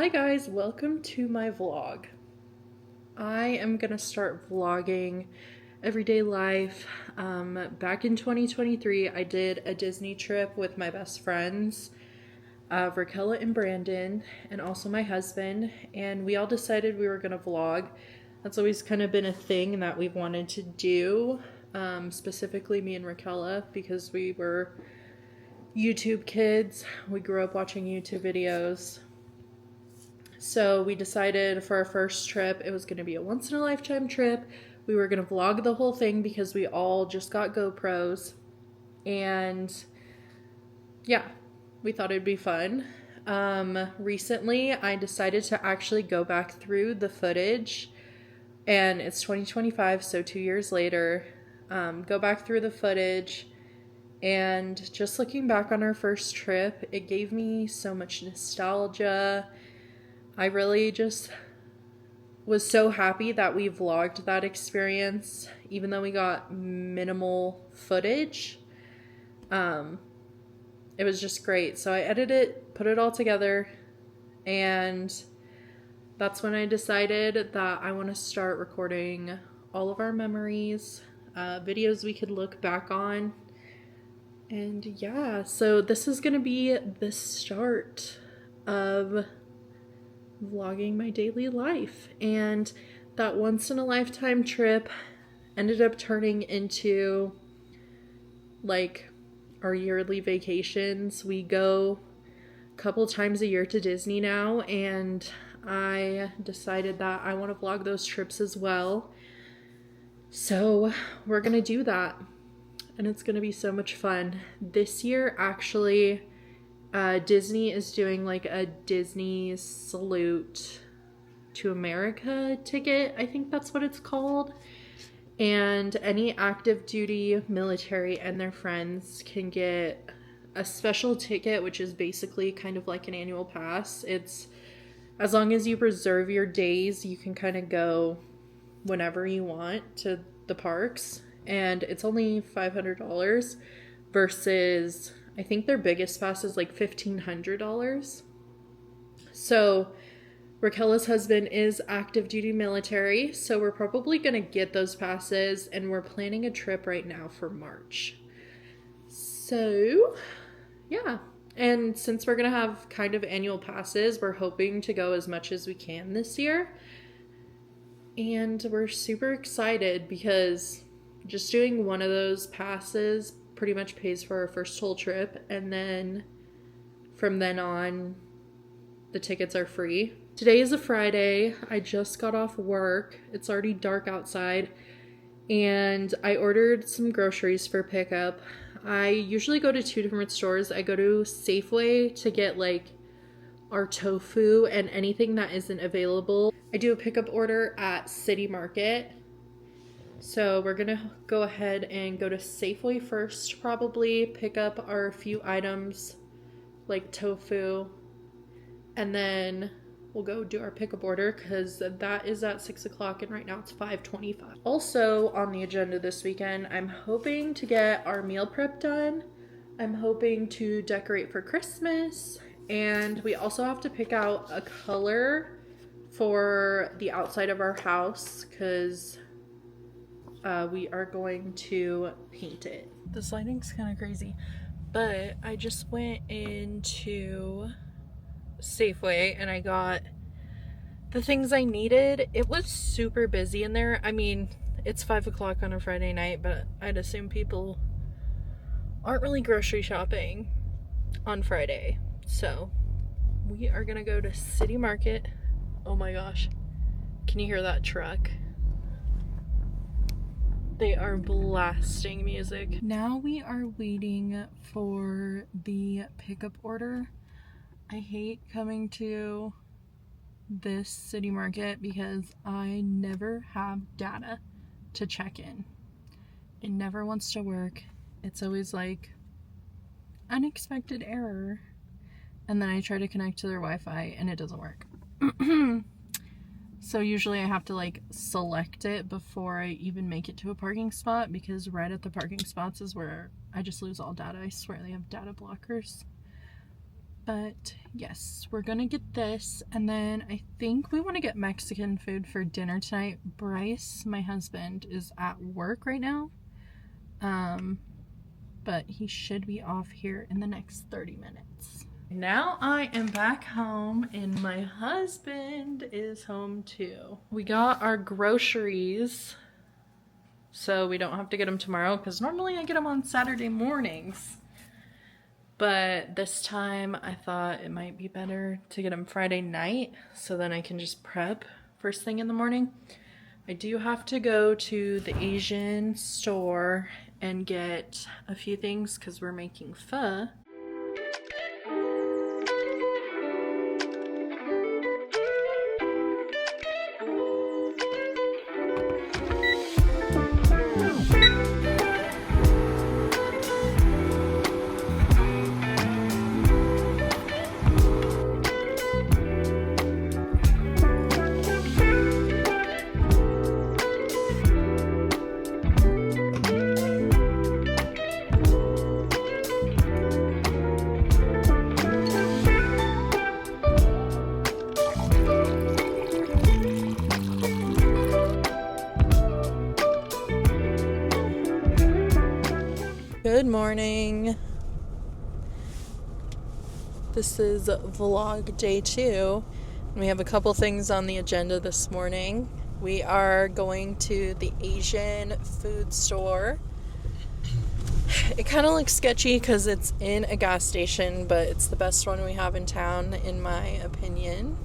Hi guys, welcome to my vlog. I am gonna start vlogging everyday life. Back in 2023, I did a Disney trip with my best friends, Raquel and Brandon, and also my husband, and we all decided we were gonna vlog. That's always kind of been a thing that we've wanted to do, specifically me and Raquel, because we were YouTube kids. We grew up watching YouTube videos. So we decided for our first trip, it was going to be a once in a lifetime trip. We were going to vlog the whole thing because we all just got GoPros. And yeah, we thought it'd be fun. Recently, I decided to actually go back through the footage. And it's 2025, so 2 years later. Go back through the footage. And just looking back on our first trip, it gave me so much nostalgia. I really just was so happy that we vlogged that experience, even though we got minimal footage. It was just great. So I edited it, put it all together, and that's when I decided that I want to start recording all of our memories, videos we could look back on. And yeah, so this is going to be the start of vlogging my daily life. And that once in a lifetime trip ended up turning into like our yearly vacations. We go a couple times a year to Disney now, and I decided that I want to vlog those trips as well. So we're gonna do that, and it's gonna be so much fun. This year, actually, Disney is doing like a Disney Salute to America ticket. I think that's what it's called. And any active duty military and their friends can get a special ticket, which is basically kind of like an annual pass. It's as long as you reserve your days, you can kind of go whenever you want to the parks. And it's only $500 versus I think their biggest pass is like $1,500. So Raquel's husband is active duty military, so we're probably going to get those passes, and we're planning a trip right now for March. So yeah, and since we're going to have kind of annual passes, we're hoping to go as much as we can this year. And we're super excited because just doing one of those passes pretty much pays for our first whole trip, and then from then on the tickets are free. Today is a Friday. I just got off work. It's already dark outside, and I ordered some groceries for pickup. I usually go to two different stores. I go to Safeway to get like our tofu and anything that isn't available. I do a pickup order at City Market. So we're gonna go ahead and go to Safeway first, probably pick up our few items like tofu, and then we'll go do our pickup order because that is at 6 o'clock and right now it's 5:25. Also on the agenda this weekend, I'm hoping to get our meal prep done. I'm hoping to decorate for Christmas, and we also have to pick out a color for the outside of our house because we are going to paint it. This lighting's kind of crazy, but I just went into Safeway and I got the things I needed. It was super busy in there. I mean, it's 5 o'clock on a Friday night, but I'd assume people aren't really grocery shopping on Friday. So we are gonna go to City Market. Oh my gosh, can you hear that truck? They are blasting music. Now we are waiting for the pickup order. I hate coming to this City Market because I never have data to check in. It never wants to work. It's always like unexpected error. And then I try to connect to their Wi-Fi and it doesn't work. So usually I have to like select it before I even make it to a parking spot, because right at the parking spots is where I just lose all data. I swear they have data blockers. But yes, we're gonna get this, and then I think we want to get Mexican food for dinner tonight. Bryce, my husband, is at work right now, but he should be off here in the next 30 minutes. Now I am back home and my husband is home too. We got our groceries so we don't have to get them tomorrow, because normally I get them on Saturday mornings. But this time I thought it might be better to get them Friday night so then I can just prep first thing in the morning. I do have to go to the Asian store and get a few things because we're making pho. Good morning. This is vlog day 2. We have a couple things on the agenda this morning. We are going to the Asian food store. It kind of looks sketchy because it's in a gas station, but it's the best one we have in town, in my opinion.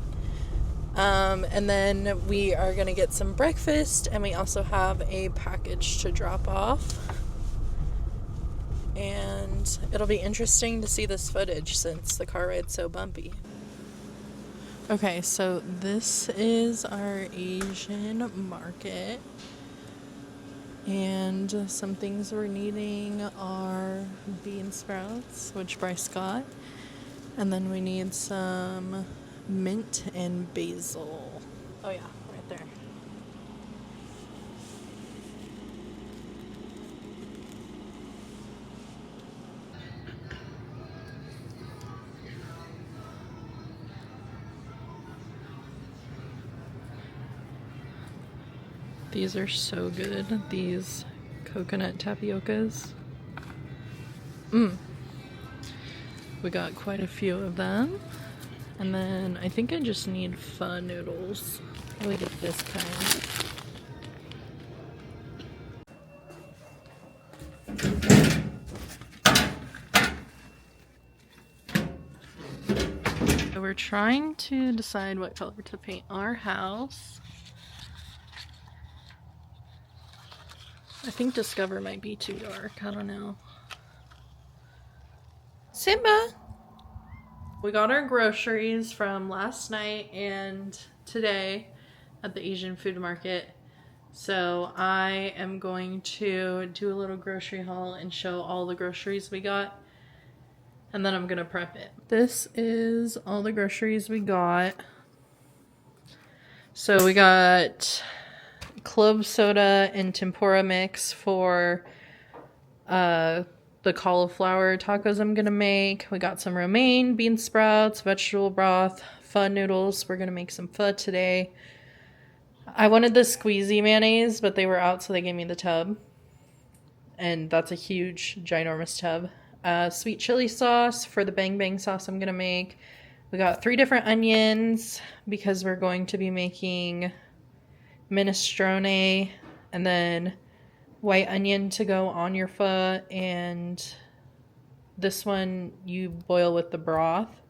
And then we are going to get some breakfast, and we also have a package to drop off. And it'll be interesting to see this footage since the car ride's so bumpy. Okay, so this is our Asian market. And some things we're needing are bean sprouts, which Bryce got. And then we need some mint and basil. Oh yeah, right there. These are so good, these coconut tapiocas. We got quite a few of them. And then I think I just need pho noodles. I would get this kind. So we're trying to decide what color to paint our house. I think Discover might be too dark. I don't know. Simba! We got our groceries from last night and today at the Asian food market. So I am going to do a little grocery haul and show all the groceries we got. And then I'm gonna prep it. This is all the groceries we got. So we got club soda and tempura mix for the cauliflower tacos I'm gonna make. We got some romaine, bean sprouts, vegetable broth, pho noodles. We're gonna make some pho today. I wanted the squeezy mayonnaise, but they were out, so they gave me the tub. And that's a huge, ginormous tub. Sweet chili sauce for the bang bang sauce I'm gonna make. We got 3 different onions because we're going to be making minestrone, and then white onion to go on your pho, and this one you boil with the broth.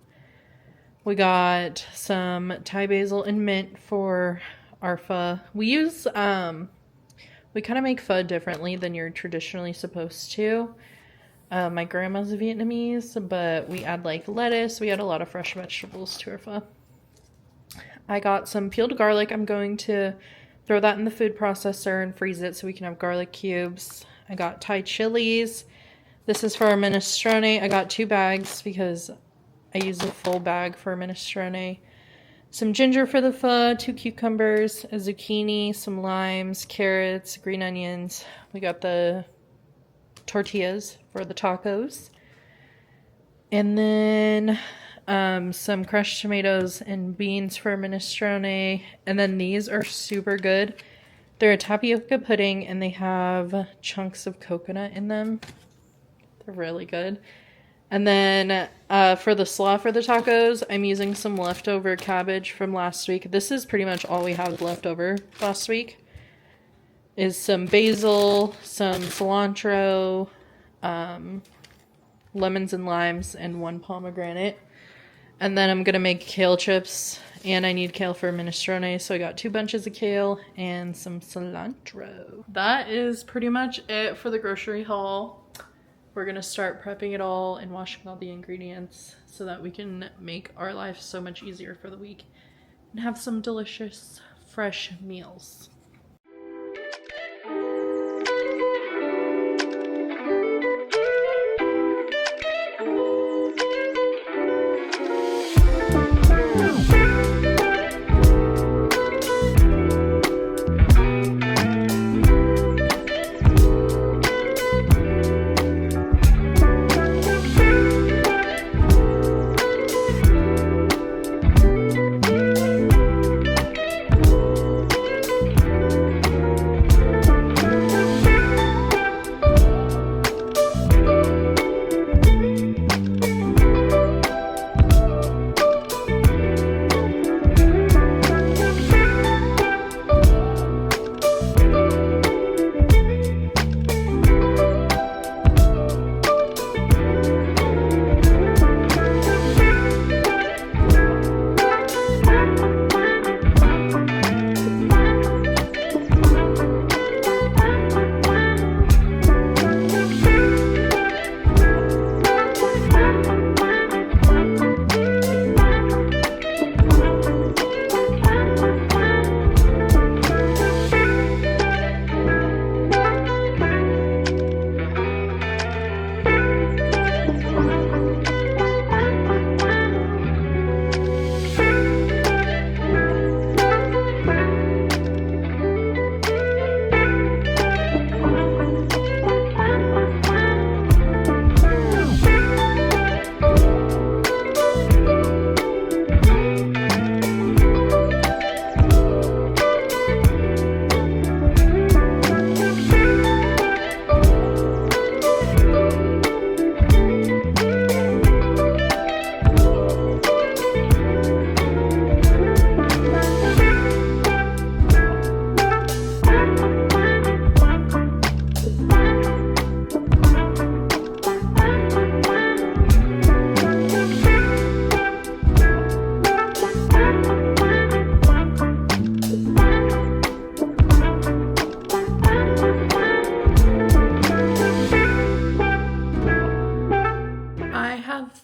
We got some Thai basil and mint for our pho. We use, we kind of make pho differently than you're traditionally supposed to. My grandma's Vietnamese, but we add like lettuce. We add a lot of fresh vegetables to our pho. I got some peeled garlic. I'm going to throw that in the food processor and freeze it so we can have garlic cubes. I got Thai chilies. This is for our minestrone. I got 2 bags because I use a full bag for minestrone. Some ginger for the pho, 2 cucumbers, a zucchini, some limes, carrots, green onions. We got the tortillas for the tacos. And then some crushed tomatoes and beans for minestrone. And then these are super good. They're a tapioca pudding and they have chunks of coconut in them. They're really good. And then for the slaw for the tacos, I'm using some leftover cabbage from last week. This is pretty much all we have left over last week. Is some basil, some cilantro, lemons and limes, and 1 pomegranate. And then I'm going to make kale chips, and I need kale for minestrone, so I got 2 bunches of kale and some cilantro. That is pretty much it for the grocery haul. We're going to start prepping it all and washing all the ingredients so that we can make our life so much easier for the week and have some delicious, fresh meals.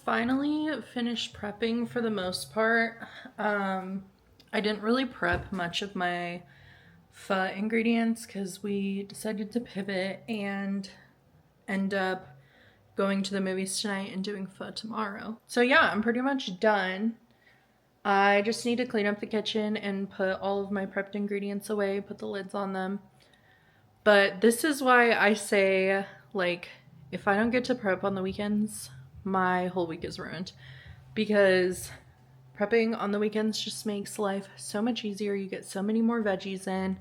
Finally finished prepping for the most part. I didn't really prep much of my pho ingredients because we decided to pivot and end up going to the movies tonight and doing pho tomorrow. So yeah, I'm pretty much done. I just need to clean up the kitchen and put all of my prepped ingredients away, put the lids on them. But this is why I say, like, if I don't get to prep on the weekends, my whole week is ruined, because prepping on the weekends just makes life so much easier. You get so many more veggies in.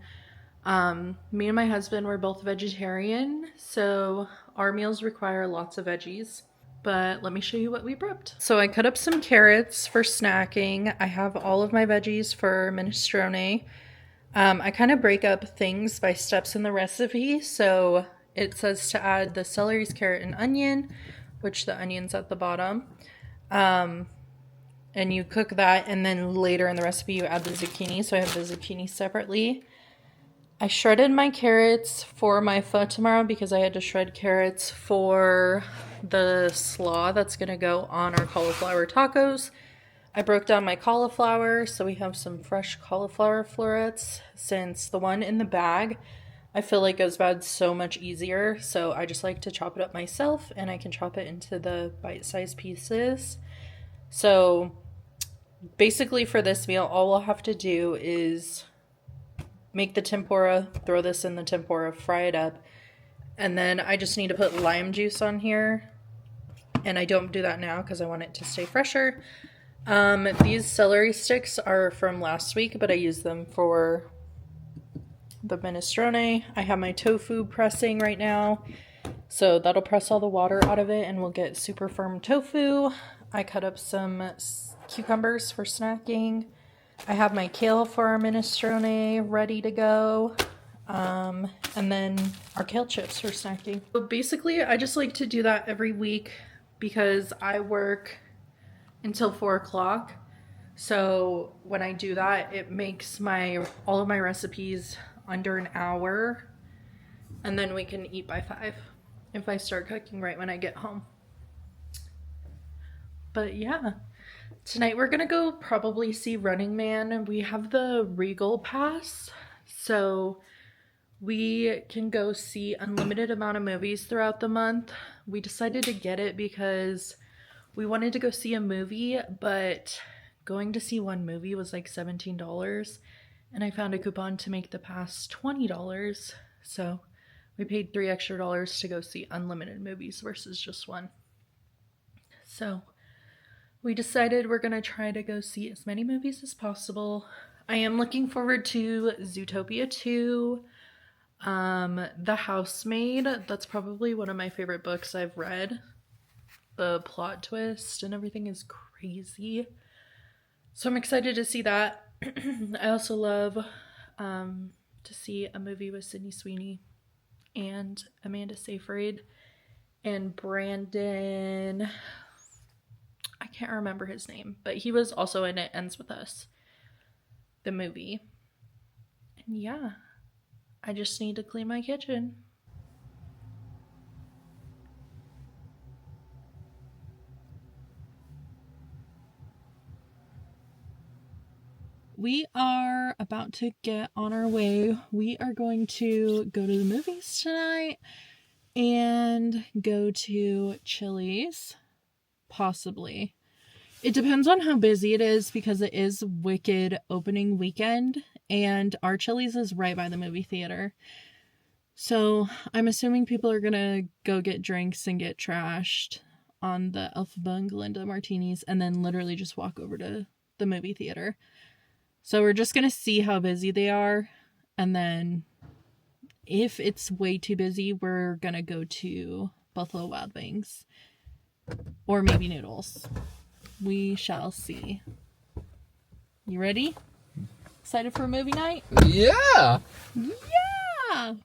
Me and my husband were both vegetarian, so our meals require lots of veggies. But let me show you what we prepped. So I cut up some carrots for snacking. I have all of my veggies for minestrone. I kind of break up things by steps in the recipe. So it says to add the celery, carrot, and onion, which the onion's at the bottom. And you cook that, and then later in the recipe you add the zucchini. So I have the zucchini separately. I shredded my carrots for my pho tomorrow because I had to shred carrots for the slaw that's going to go on our cauliflower tacos. I broke down my cauliflower, so we have some fresh cauliflower florets, since the one in the bag I feel like goes bad so much easier, so I just like to chop it up myself, and I can chop it into the bite-sized pieces. So basically for this meal, all we'll have to do is make the tempura, throw this in the tempura, fry it up, and then I just need to put lime juice on here and I don't do that now because I want it to stay fresher. These celery sticks are from last week, but I use them for the minestrone. I have my tofu pressing right now, so that'll press all the water out of it and we'll get super firm tofu. I cut up some cucumbers for snacking. I have my kale for our minestrone ready to go. And then our kale chips for snacking. So basically, I just like to do that every week because I work until 4 o'clock. So when I do that, it makes all of my recipes under an hour, and then we can eat by 5 if I start cooking right when I get home. But yeah, tonight we're gonna go probably see Running Man. We have the Regal Pass, so we can go see unlimited amount of movies throughout the month. We decided to get it because we wanted to go see a movie, but going to see one movie was like $17, and I found a coupon to make the pass $20. So we paid $3 extra to go see unlimited movies versus just one. So we decided we're gonna try to go see as many movies as possible. I am looking forward to Zootopia 2. The Housemaid, that's probably one of my favorite books I've read. The plot twist and everything is crazy. So I'm excited to see that. I also love to see a movie with Sydney Sweeney and Amanda Seyfried and Brandon. I can't remember his name, but he was also in It Ends With Us, the movie. And yeah, I just need to clean my kitchen. We are about to get on our way. We are going to go to the movies tonight and go to Chili's, possibly. It depends on how busy it is because it is Wicked opening weekend and our Chili's is right by the movie theater. So I'm assuming people are gonna go get drinks and get trashed on the Elphaba and Glinda martinis and then literally just walk over to the movie theater. So we're just gonna see how busy they are, and then if it's way too busy, we're gonna go to Buffalo Wild Wings or maybe Noodles. We shall see. You ready? Excited for a movie night? Yeah! Yeah!